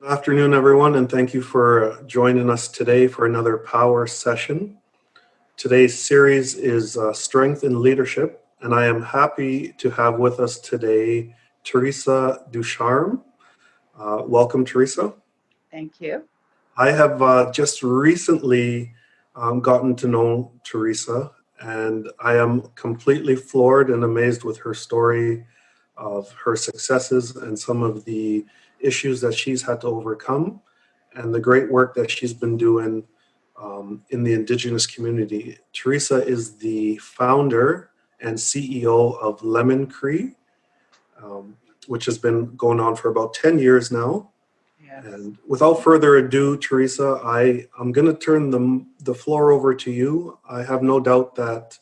Good afternoon, everyone, and thank you for joining us today for another power session. Today's series is Strength in Leadership, and I am happy to have with us today Theresa Ducharme. Welcome, Theresa. Thank you. I have just recently gotten to know Theresa, and I am completely floored and amazed with her story of her successes and some of the issues that she's had to overcome, and the great work that she's been doing in the Indigenous community. Theresa is the founder and CEO of Lemon Cree, which has been going on for about 10 years now. Yes. And without further ado, Theresa, I'm going to turn the floor over to you. I have no doubt that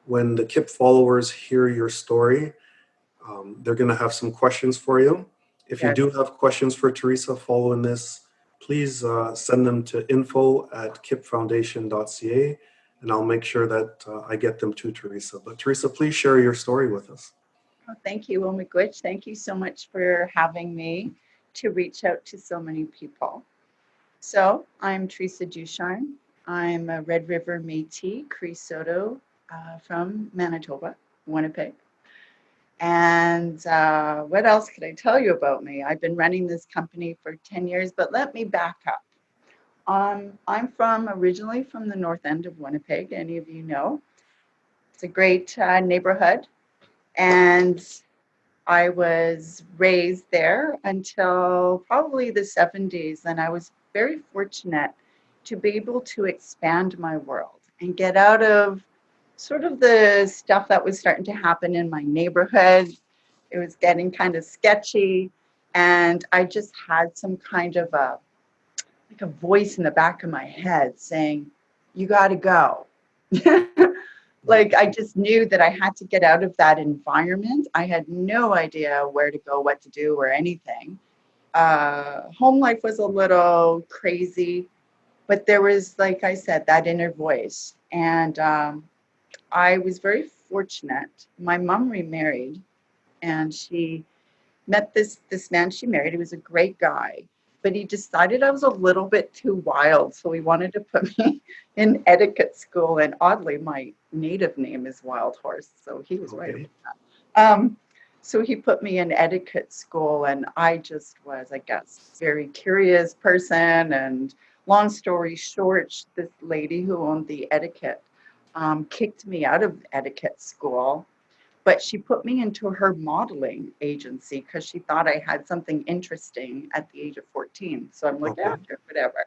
when the KIP followers hear your story, they're going to have some questions for you. If you Yes. do have questions for Theresa following this, please send them to info@kipfoundation.ca, and I'll make sure that I get them to Theresa. But Theresa, please share your story with us. Oh, thank you, Omigwich. Thank you so much for having me to reach out to so many people. So I'm Theresa Ducharme. I'm a Red River Métis Cree Soto from Manitoba, Winnipeg. And what else could I tell you about me? I've been running this company for 10 years, but let me back up. I'm originally from the north end of Winnipeg, any of you know. It's a great neighborhood. And I was raised there until probably the 70s. And I was very fortunate to be able to expand my world and get out of sort of the stuff that was starting to happen in my neighborhood. It was getting kind of sketchy. And I just had some kind of like a voice in the back of my head saying, you got to go. Like I just knew that I had to get out of that environment. I had no idea where to go, what to do, or anything. Home life was a little crazy, but there was, like I said, that inner voice. And I was very fortunate. My mom remarried, and she met this man she married. He was a great guy, but he decided I was a little bit too wild, so he wanted to put me in etiquette school. And oddly, my native name is Wild Horse, so he was right Okay. about that. So he put me in etiquette school, and I just was, I guess, very curious person. And long story short, this lady who owned the etiquette kicked me out of etiquette school, but she put me into her modeling agency because she thought I had something interesting at the age of 14. So I'm like, yeah, Okay. sure, whatever.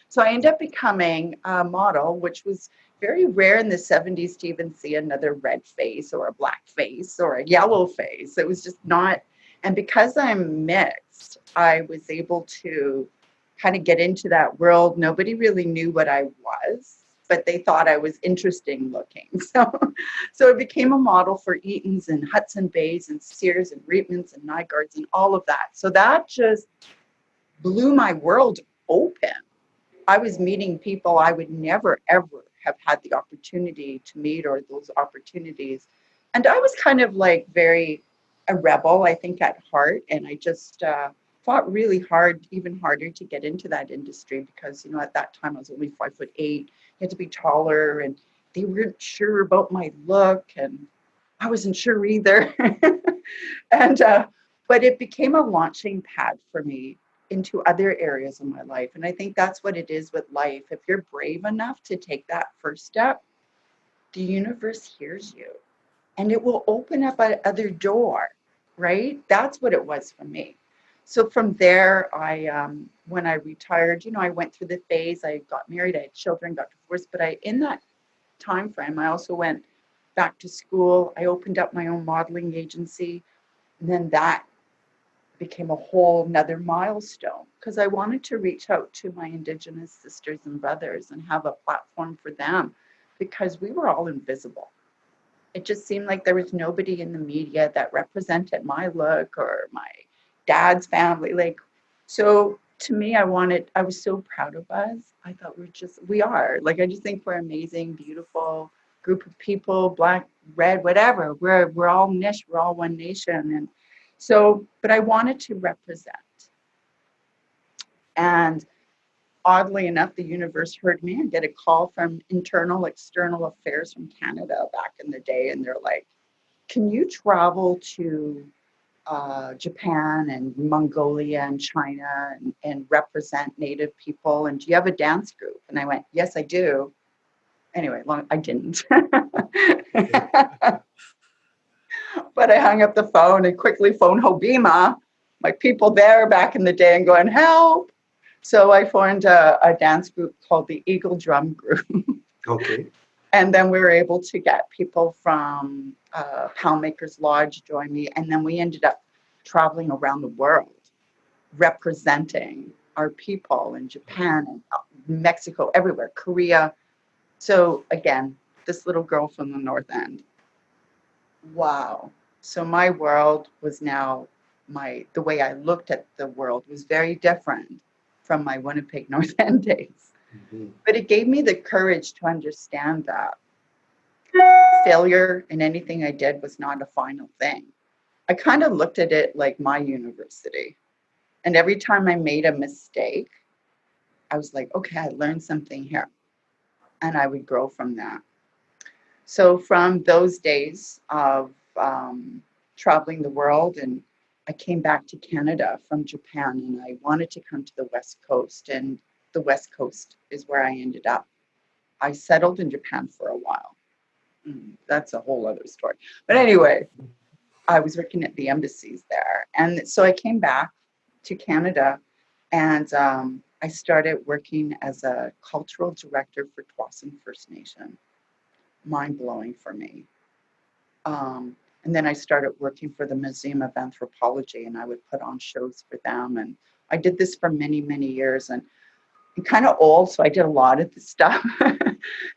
So I ended up becoming a model, which was very rare in the 70s to even see another red face or a black face or a yellow face. It was just not. And because I'm mixed, I was able to kind of get into that world. Nobody really knew what I was, but they thought I was interesting looking. So it became a model for Eaton's and Hudson Bays and Sears and Reitmans and Nygaards and all of that. So that just blew my world open. I was meeting people I would never, ever have had the opportunity to meet, or those opportunities. And I was kind of like very a rebel, I think, at heart. And I just fought really hard, even harder to get into that industry because, at that time I was only 5'8". You had to be taller, and they weren't sure about my look, and I wasn't sure either. And but it became a launching pad for me into other areas of my life. And I think that's what it is with life. If you're brave enough to take that first step, the universe hears you and it will open up another door, right? That's what it was for me. So from there, when I retired, I went through the phase. I got married, I had children, got divorced, but in that time frame, I also went back to school. I opened up my own modeling agency, and then that became a whole nother milestone because I wanted to reach out to my Indigenous sisters and brothers and have a platform for them because we were all invisible. It just seemed like there was nobody in the media that represented my look or my dad's family. So to me, I was so proud of us. I thought we are. I just think we're amazing, beautiful group of people, black, red, whatever. We're all niche, we're all one nation. And so, but I wanted to represent. And oddly enough, the universe heard me and get a call from Internal External Affairs from Canada back in the day. And they're like, can you travel to Japan and Mongolia and China and represent Native people? And do you have a dance group? And I went, yes, I do. Anyway, I didn't. But I hung up the phone and quickly phoned Hobima, my people there back in the day, and going, help. So I formed a dance group called the Eagle Drum Group. Okay. And then we were able to get people from Poundmakers Lodge join me. And then we ended up traveling around the world, representing our people in Japan and Mexico, everywhere, Korea. So again, this little girl from the North End. Wow. So my world was now the way I looked at the world was very different from my Winnipeg North End days. Mm-hmm. But it gave me the courage to understand that failure in anything I did was not a final thing. I kind of looked at it like my university. And every time I made a mistake, I was like, okay, I learned something here. And I would grow from that. So from those days of traveling the world, and I came back to Canada from Japan, and I wanted to come to the West Coast, and the West Coast is where I ended up. I settled in Japan for a while. That's a whole other story. But anyway, I was working at the embassies there. And so I came back to Canada, and I started working as a cultural director for Tsawwassen First Nation. Mind-blowing for me. And then I started working for the Museum of Anthropology, and I would put on shows for them. And I did this for many, many years. And I'm kind of old, so I did a lot of this stuff.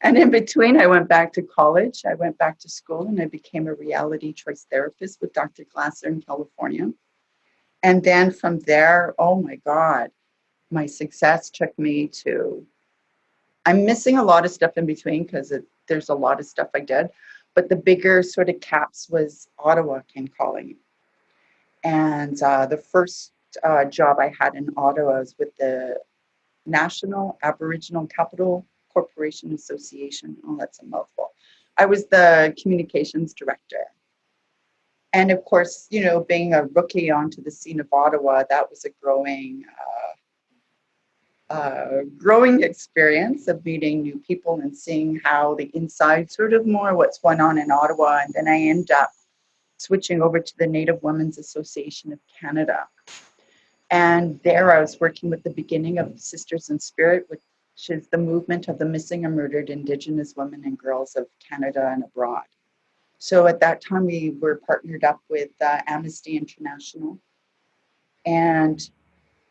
And in between, I went back to college. I went back to school, and I became a reality choice therapist with Dr. Glasser in California. And then from there, oh my God, my success took me to, I'm missing a lot of stuff in between because there's a lot of stuff I did. But the bigger sort of caps was Ottawa came calling. And the first job I had in Ottawa was with the National Aboriginal Capital Corporation Association. Oh, that's a mouthful. I was the communications director. And of course, you know, being a rookie onto the scene of Ottawa, that was a growing experience of meeting new people and seeing how the inside, sort of more what's going on in Ottawa. And then I ended up switching over to the Native Women's Association of Canada. And there I was working with the beginning of Sisters in Spirit, which is the movement of the missing and murdered Indigenous women and girls of Canada and abroad. So at that time, we were partnered up with Amnesty International. And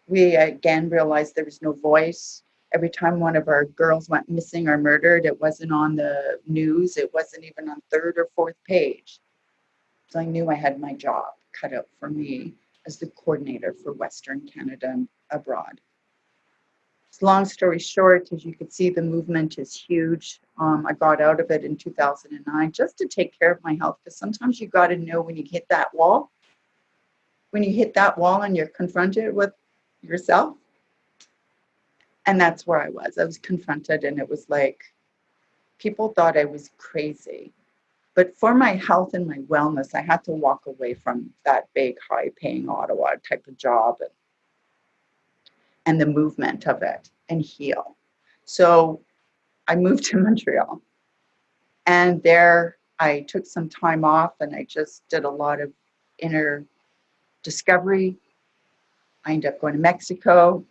we again realized there was no voice. Every time one of our girls went missing or murdered, it wasn't on the news. It wasn't even on third or fourth page. So I knew I had my job cut out for me as the coordinator for Western Canada and abroad. So long story short, as you can see, the movement is huge. I got out of it in 2009 just to take care of my health, because sometimes you got to know when you hit that wall. When you hit that wall and you're confronted with yourself. And that's where I was. I was confronted, and it was like people thought I was crazy. But for my health and my wellness, I had to walk away from that big, high-paying Ottawa type of job and the movement of it and heal. So I moved to Montreal. And there I took some time off, and I just did a lot of inner discovery. I ended up going to Mexico.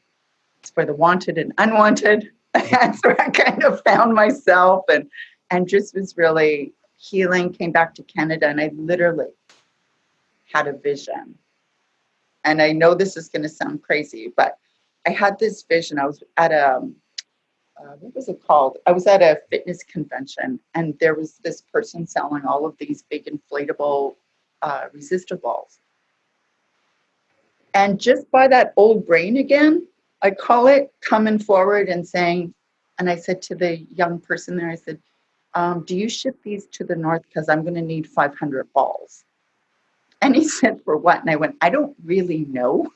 It's for the wanted and unwanted. That's where I kind of found myself and just was really healing, came back to Canada, and I literally had a vision. And I know this is going to sound crazy, but I had this vision. I was at what was it called? I was at a fitness convention, and there was this person selling all of these big inflatable resistor balls. And just by that old brain again, I call it coming forward and saying, and I said to the young person there, I said, do you ship these to the north? Because I'm going to need 500 balls. And he said, for what? And I went, I don't really know.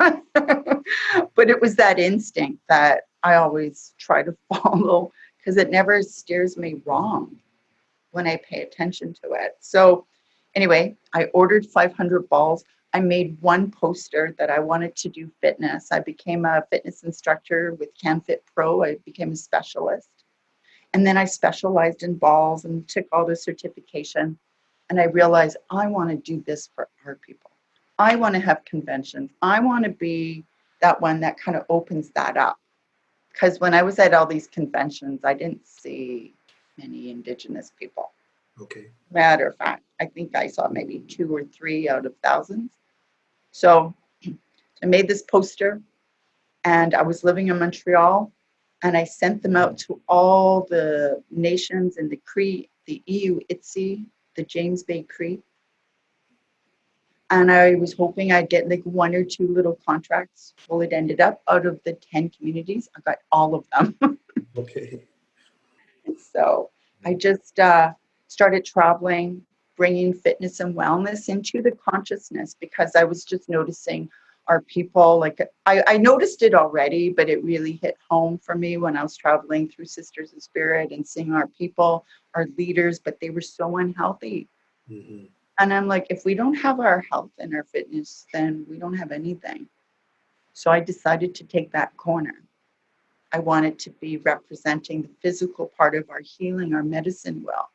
But But it was that instinct that I always try to follow because it never steers me wrong when I pay attention to it. So anyway, I ordered 500 balls. I made one poster that I wanted to do fitness. I became a fitness instructor with CanFit Pro. I became a specialist. And then I specialized in balls and took all the certification. And I realized I want to do this for our people. I want to have conventions. I want to be that one that kind of opens that up. Because when I was at all these conventions, I didn't see many Indigenous people. Okay. Matter of fact, I think I saw maybe 2 or 3 out of thousands. So I made this poster, and I was living in Montreal, and I sent them out to all the nations in the Cree, the EU ITSE, the James Bay Cree. And I was hoping I'd get like 1 or 2 little contracts. Well, it ended up out of the 10 communities, I got all of them. Okay. So I just started traveling, bringing fitness and wellness into the consciousness because I was just noticing our people. Like I noticed it already, but it really hit home for me when I was traveling through Sisters of Spirit and seeing our people, our leaders, but they were so unhealthy. Mm-hmm. And I'm like, if we don't have our health and our fitness, then we don't have anything. So I decided to take that corner. I wanted to be representing the physical part of our healing, our medicine well.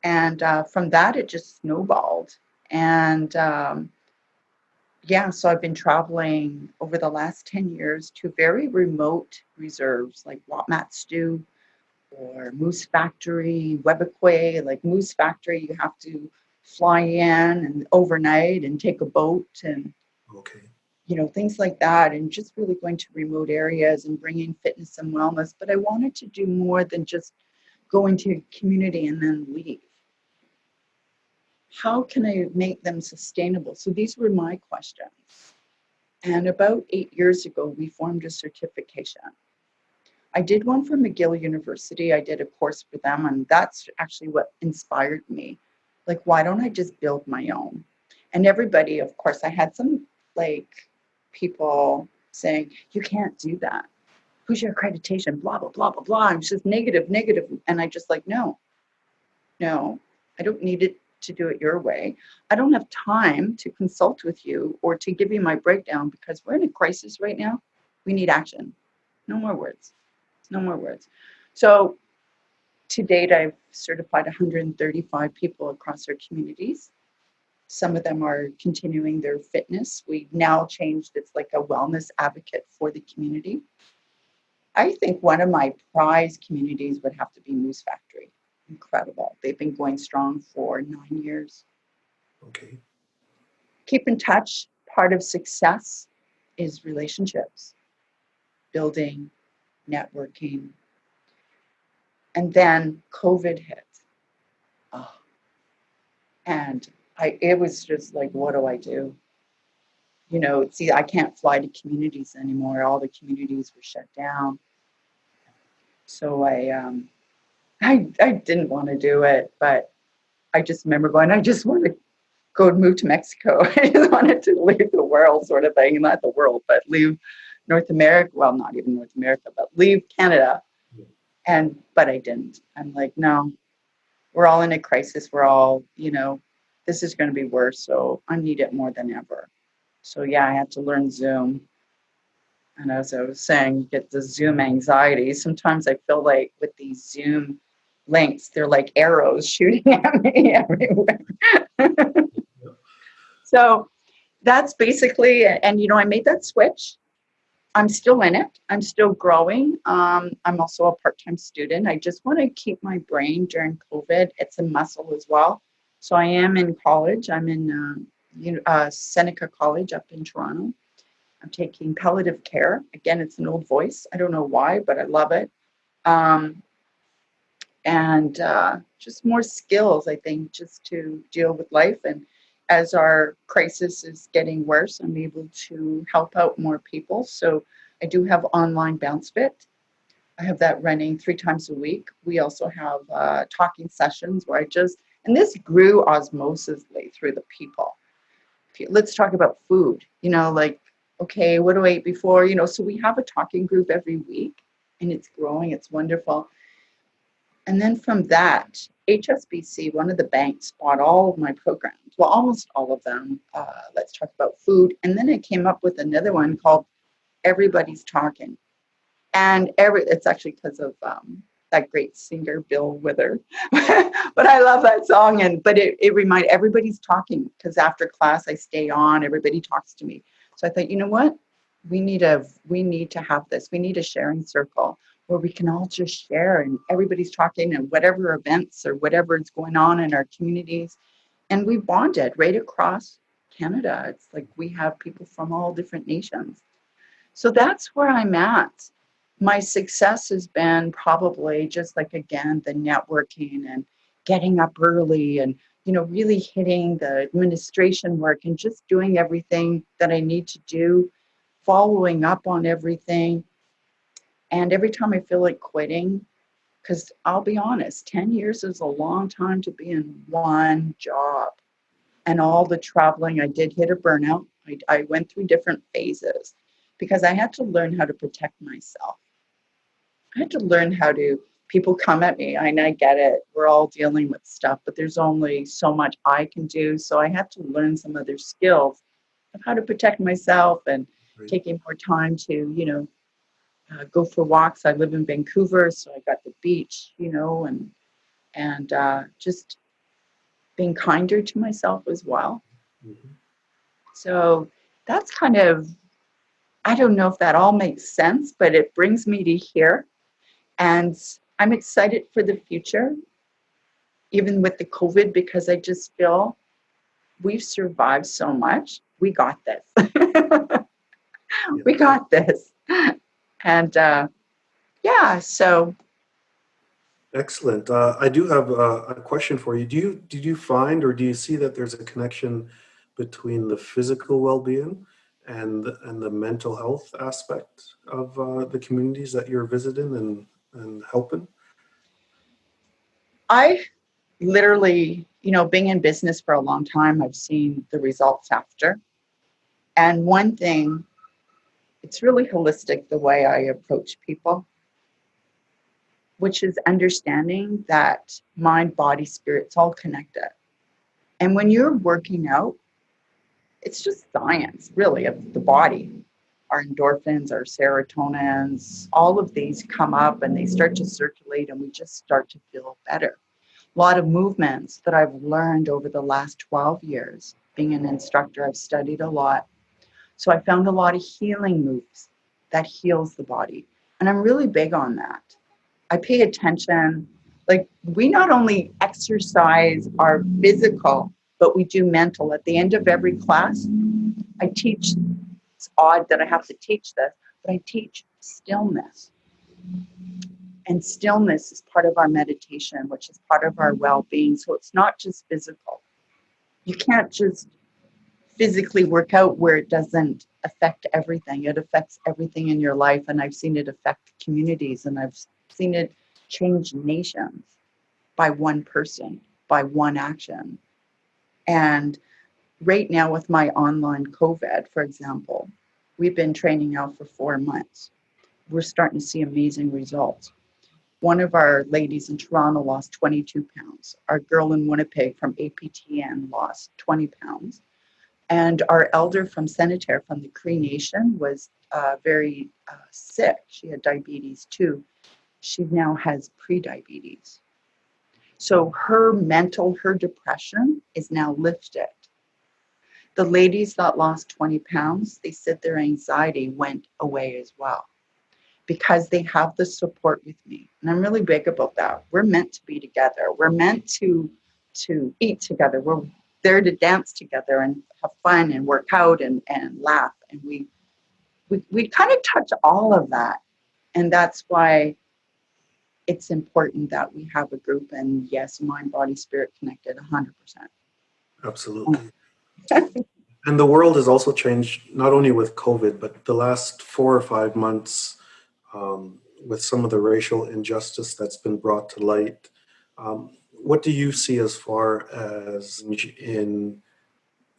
And from that, it just snowballed. And yeah, so I've been traveling over the last 10 years to very remote reserves like Watmat or Moose Factory, Webequie. Like Moose Factory, you have to fly in and overnight and take a boat and Okay. things like that, and just really going to remote areas and bringing fitness and wellness. But I wanted to do more than just go into a community and then leave. How can I make them sustainable? So these were my questions. And about 8 years ago, we formed a certification. I did one for McGill University. I did a course for them, and that's actually what inspired me. Like, why don't I just build my own? And everybody, of course, I had some like people saying, you can't do that. Who's your accreditation? Blah, blah, blah, blah, blah. It's just negative, negative. And I just like, no, I don't need it to do it your way. I don't have time to consult with you or to give you my breakdown because we're in a crisis right now. We need action. No more words. No more words. So to date, I've certified 135 people across our communities. Some of them are continuing their fitness. We've now changed, it's like a wellness advocate for the community. I think one of my prize communities would have to be Moose Factory. Incredible. They've been going strong for 9 years. Okay. Keep in touch. Part of success is relationships, building, networking. And then COVID hit. Oh, and it was just like, what do I do? See, I can't fly to communities anymore. All the communities were shut down. So I didn't want to do it, but I just remember going, I just want to go and move to Mexico. I just wanted to leave the world sort of thing, not the world, but leave North America. Well, not even North America, but leave Canada. But I didn't. I'm like, no, we're all in a crisis. We're all, this is going to be worse. So I need it more than ever. So yeah, I had to learn Zoom. And as I was saying, you get the Zoom anxiety. Sometimes I feel like with these Zoom links, they're like arrows shooting at me everywhere. So that's basically, and I made that switch. I'm still in it. I'm still growing. I'm also a part-time student. I just want to keep my brain during COVID. It's a muscle as well. So I am in college. I'm in Seneca College up in Toronto. I'm taking palliative care. Again, it's an old voice. I don't know why, but I love it. And just more skills, I think, just to deal with life. And as our crisis is getting worse, I'm able to help out more people. So I do have online Bounce Fit. I have that running 3 times a week. We also have talking sessions where and this grew osmosisly through the people. Let's talk about food, like okay, what do I eat before? So we have a talking group every week, and it's growing. It's wonderful. And then from that, HSBC, one of the banks, bought all of my programs. Well, almost all of them. Let's talk about food. And then I came up with another one called Everybody's Talking. And it's actually because of that great singer Bill Wither. But I love that song. But it reminded everybody's talking, because after class I stay on, everybody talks to me. So I thought, you know what? We need to have this. We need a sharing circle where we can all just share, and everybody's talking, and whatever events or whatever is going on in our communities. And we bonded right across Canada. It's like we have people from all different nations. So that's where I'm at. My success has been probably just like, again, the networking and getting up early, and really hitting the administration work and just doing everything that I need to do, following up on everything. And every time I feel like quitting, because I'll be honest, 10 years is a long time to be in one job. And all the traveling, I did hit a burnout. I went through different phases because I had to learn how to protect myself. I had to learn how to, people come at me, and I get it. We're all dealing with stuff, but there's only so much I can do. So I had to learn some other skills of how to protect myself, and Right. taking more time to, go for walks. I live in Vancouver, so I got the beach, and just being kinder to myself as well. Mhm. So that's kind of, I don't know if that all makes sense, but it brings me to here. And I'm excited for the future, even with the COVID, because I just feel we've survived so much. We got this. Yeah. We got this. And yeah, so Excellent. I do have a question for you. Did you find, or do you see that there's a connection between the physical well-being and the mental health aspect of the communities that you're visiting and helping? I literally, being in business for a long time, I've seen the results after. And one thing, it's really holistic the way I approach people, which is understanding that mind, body, spirit's all connected. And when you're working out, it's just science, really, of the body. Our endorphins, our serotonins, all of these come up and they start to circulate, and we just start to feel better. A lot of movements that I've learned over the last 12 years. Being an instructor, I've studied a lot. So I found a lot of healing moves that heals the body. And I'm really big on that. I pay attention. Like, we not only exercise our physical, but we do mental. At the end of every class, I teach, it's odd that I have to teach this, but I teach stillness. And stillness is part of our meditation, which is part of our well-being. So it's not just physical. You can't just physically work out where it doesn't affect everything. It affects everything in your life. And I've seen it affect communities, and I've seen it change nations by one person, by one action. And right now, with my online COVID, for example, we've been training now for 4 months. We're starting to see amazing results. One of our ladies in Toronto lost 22 pounds. Our girl in Winnipeg from APTN lost 20 pounds. And our elder from Senatare from the Cree Nation was very sick. She had diabetes too. She now has pre-diabetes. So her depression is now lifted. The ladies that lost 20 pounds, they said their anxiety went away as well, because they have the support with me. And I'm really big about that. We're meant to be together. We're meant to eat together. We're there to dance together and have fun and work out and laugh. And we kind of touch all of that. And that's why it's important that we have a group, and yes, mind, body, spirit connected 100%. Absolutely. And the world has also changed, not only with COVID, but the last 4 or 5 months, with some of the racial injustice that's been brought to light. What do you see as far as in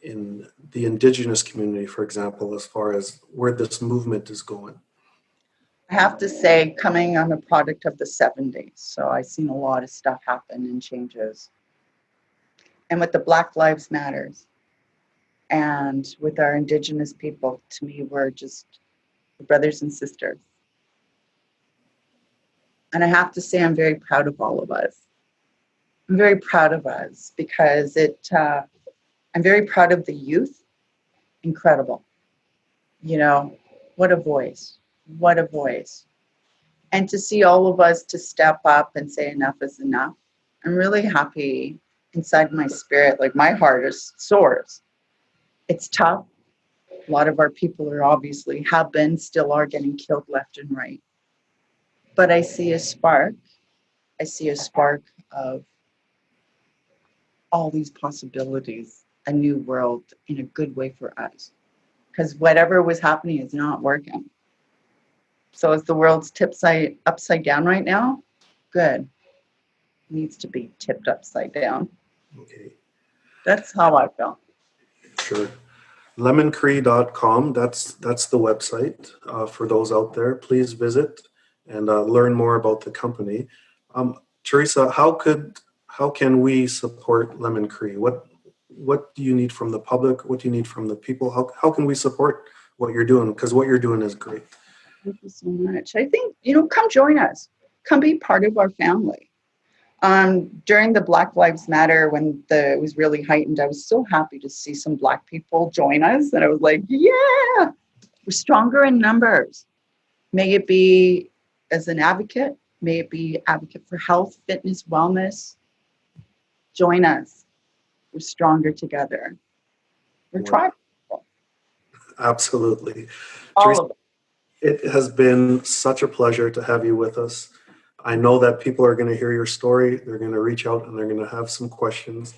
in the Indigenous community, for example, as far as where this movement is going? I have to say, I'm a product of the 70s, so I've seen a lot of stuff happen and changes. And with the Black Lives Matters and with our Indigenous people, to me, we're just brothers and sisters. And I have to say, I'm very proud of all of us. I'm very proud of us because I'm very proud of the youth. Incredible. You know, what a voice. What a voice. And to see all of us to step up and say enough is enough. I'm really happy inside my spirit. Like my heart is soars. It's tough. A lot of our people are obviously have been, still are getting killed left and right. But I see a spark. I see a spark of all these possibilities, a new world in a good way for us. Because whatever was happening is not working. So is the world's upside down right now? Good. It needs to be tipped upside down. Okay, That's how I feel. sure. Lemoncree.com, that's the website for those out there. Please visit and learn more about the company. Theresa, how can we support Lemon Cree? What do you need from the public? What do you need from the people? How can we support what you're doing? Because what you're doing is great. Thank you so much. I think, come join us. Come be part of our family. During the Black Lives Matter, when it was really heightened, I was so happy to see some Black people join us. And I was like, yeah, we're stronger in numbers. May it be as an advocate, may it be advocate for health, fitness, wellness. Join us. We're stronger together. We're tribal. Absolutely. All Theresa, of it. it has been such a pleasure to have you with us. I know that people are going to hear your story. They're going to reach out and they're going to have some questions,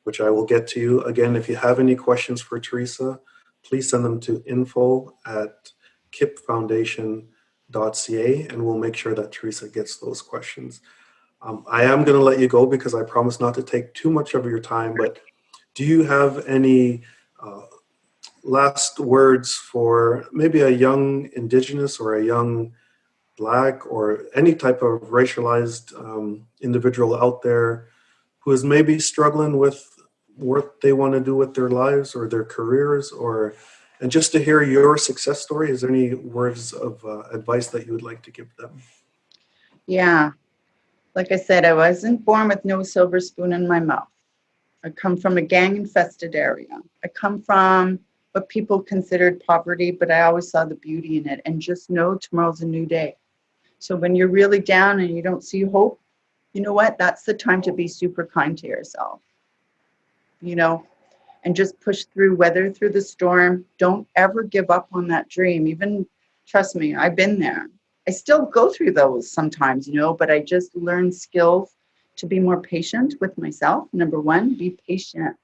which I will get to you. Again, if you have any questions for Theresa, please send them to info@kipfoundation.ca and we'll make sure that Theresa gets those questions. I am going to let you go because I promise not to take too much of your time, but do you have any last words for maybe a young Indigenous or a young Black or any type of racialized individual out there who is maybe struggling with what they want to do with their lives or their careers, and just to hear your success story? Is there any words of advice that you would like to give them? Yeah. Like I said, I wasn't born with no silver spoon in my mouth. I come from a gang-infested area. I come from what people considered poverty, but I always saw the beauty in it. And just know tomorrow's a new day. So when you're really down and you don't see hope, you know what? That's the time to be super kind to yourself, and just push through, weather through the storm. Don't ever give up on that dream. Even, trust me, I've been there. I still go through those sometimes, but I just learned skills to be more patient with myself. Number one, be patient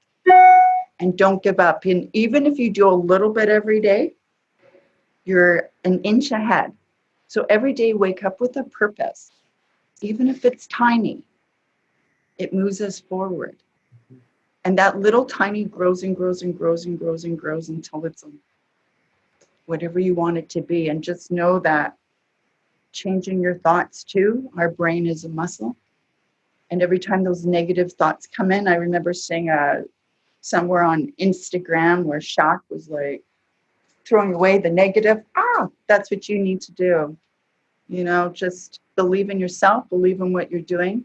and don't give up. And even if you do a little bit every day, you're an inch ahead. So every day, wake up with a purpose. Even if it's tiny, it moves us forward. And that little tiny grows and grows and grows and grows and grows until it's whatever you want it to be. And just know that changing your thoughts too, our brain is a muscle. And every time those negative thoughts come in, I remember seeing somewhere on Instagram where Shaq was like throwing away the negative. That's what you need to do. Just believe in yourself, believe in what you're doing.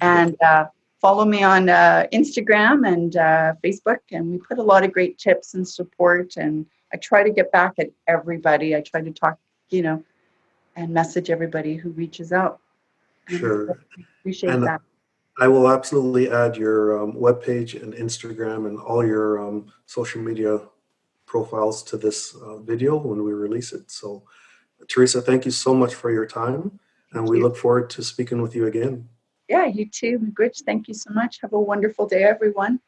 And follow me on Instagram and Facebook. And we put a lot of great tips and support. And I try to get back at everybody. I try to talk, and message everybody who reaches out. Sure. Appreciate And that. I will absolutely add your webpage and Instagram and all your social media profiles to this video when we release it. So, Theresa, thank you so much for your time, and Thank we you. look forward to speaking with you again. Yeah, you too, Gritch. Thank you so much. Have a wonderful day, everyone.